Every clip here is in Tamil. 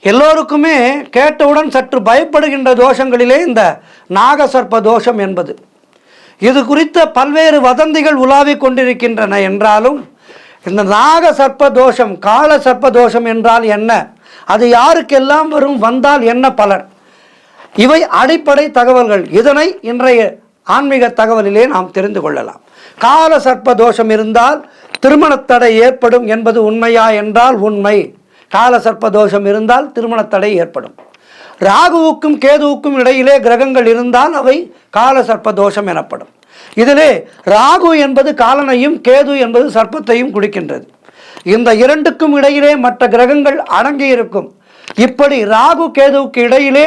எல்லோருக்குமே கேட்டவுடன் சற்று பயப்படுகின்ற தோஷங்களிலே இந்த நாகசர்ப்ப தோஷம் என்பது. இது குறித்த பல்வேறு வதந்திகள் உலாவிக் கொண்டிருக்கின்றன என்றாலும் இந்த நாகசர்ப்ப தோஷம், கால சர்ப்ப தோஷம் என்றால் என்ன, அது யாருக்கெல்லாம் வரும், வந்தால் என்ன பலன், இவை அடிப்படை தகவல்கள். இதனை இன்றைய ஆன்மீக தகவலிலே நாம் தெரிந்து கொள்ளலாம். கால சர்ப்ப தோஷம் இருந்தால் திருமணத்தடை ஏற்படும் என்பது உண்மையா என்றால் உண்மை. கால சர்ப்ப தோஷம் இருந்தால் திருமணத்தடை ஏற்படும். ராகுவுக்கும் கேதுவுக்கும் இடையிலே கிரகங்கள் இருந்தால் அவை கால சர்ப்ப தோஷம் எனப்படும். இதிலே ராகு என்பது காலனையும் கேது என்பது சர்ப்பத்தையும் குறிக்கின்றது. இந்த இரண்டுக்கும் இடையிலே மற்ற கிரகங்கள் அடங்கி இருக்கும். இப்படி ராகு கேதுவுக்கு இடையிலே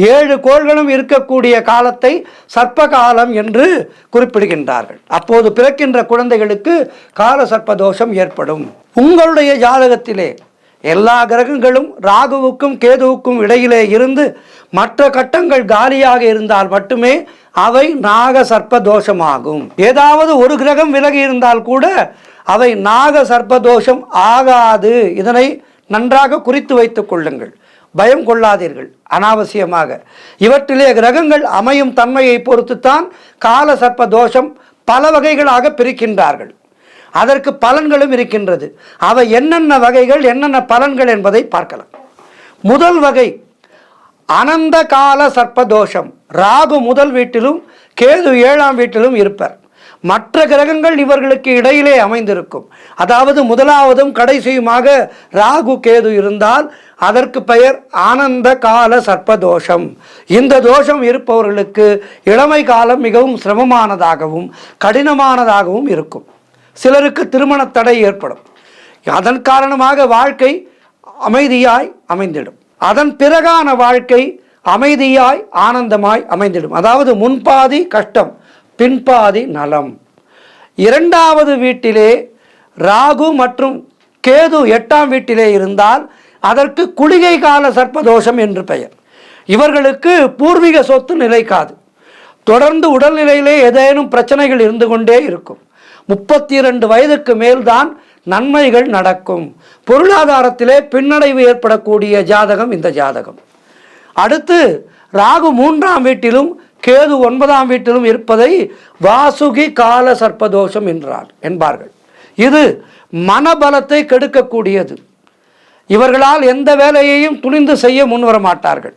7 கோள்களும் இருக்கக்கூடிய காலத்தை சர்ப்ப காலம் என்று குறிப்பிடுகின்றார்கள். அப்போது பிறக்கின்ற குழந்தைகளுக்கு கால சர்ப்ப தோஷம் ஏற்படும். உங்களுடைய ஜாதகத்திலே எல்லா கிரகங்களும் ராகுவுக்கும் கேதுவுக்கும் இடையிலே இருந்து மற்ற கட்டங்கள் காலியாக இருந்தால் மட்டுமே அவை நாக சர்ப்ப தோஷமாகும். ஏதாவது ஒரு கிரகம் விலகி இருந்தால் கூட அவை நாக சர்ப்ப தோஷம் ஆகாது. இதனை நன்றாக குறித்து வைத்துக் கொள்ளுங்கள். பயம் கொள்ளாதீர்கள் அனாவசியமாக. இவற்றிலே கிரகங்கள் அமையும் தன்மையை பொறுத்துத்தான் கால சர்ப்ப தோஷம் பல வகைகளாக பிரிக்கின்றார்கள். அதற்கு பலன்களும் இருக்கின்றது. அவை என்னென்ன வகைகள், என்னென்ன பலன்கள் என்பதை பார்க்கலாம். முதல் வகை அனந்த கால சர்ப்ப தோஷம். ராகு முதல் வீட்டிலும் கேது 7ஆம் வீட்டிலும் இருப்பர். மற்ற கிரகங்கள் இவர்களுக்கு இடையிலே அமைந்திருக்கும். அதாவது முதலாவதும் கடைசியுமாக ராகு கேது இருந்தால் அதற்கு பெயர் ஆனந்த கால சர்ப்ப தோஷம். இந்த தோஷம் இருப்பவர்களுக்கு இளமை காலம் மிகவும் சிரமமானதாகவும் கடினமானதாகவும் இருக்கும். சிலருக்கு திருமண தடை ஏற்படும். அதன் காரணமாக வாழ்க்கை அமைதியாய் அமைந்திடும். அதன் பிறகான வாழ்க்கை அமைதியாய் ஆனந்தமாய் அமைந்திடும். அதாவது முன்பாதி கஷ்டம், பின்பாதி நலம். 2வது வீட்டிலே ராகு மற்றும் கேது 8ஆம் வீட்டிலே இருந்தால் அதற்கு குளிகை கால சர்ப்பதோஷம் என்று பெயர். இவர்களுக்கு பூர்வீக சொத்து நிலைக்காது. தொடர்ந்து உடல்நிலையிலே ஏதேனும் பிரச்சனைகள் இருந்து கொண்டே இருக்கும். 32 வயதுக்கு மேல்தான் நன்மைகள் நடக்கும். பொருளாதாரத்திலே பின்னடைவு ஏற்படக்கூடிய ஜாதகம் இந்த ஜாதகம். அடுத்து ராகு 3ஆம் வீட்டிலும் கேது 9ஆம் வீட்டிலும் இருப்பதை வாசுகி கால சர்ப்பதோஷம் என்பார்கள். இது மனபலத்தை கெடுக்கக்கூடியது. இவர்களால் எந்த வேலையையும் துணிந்து செய்ய முன்வர மாட்டார்கள்.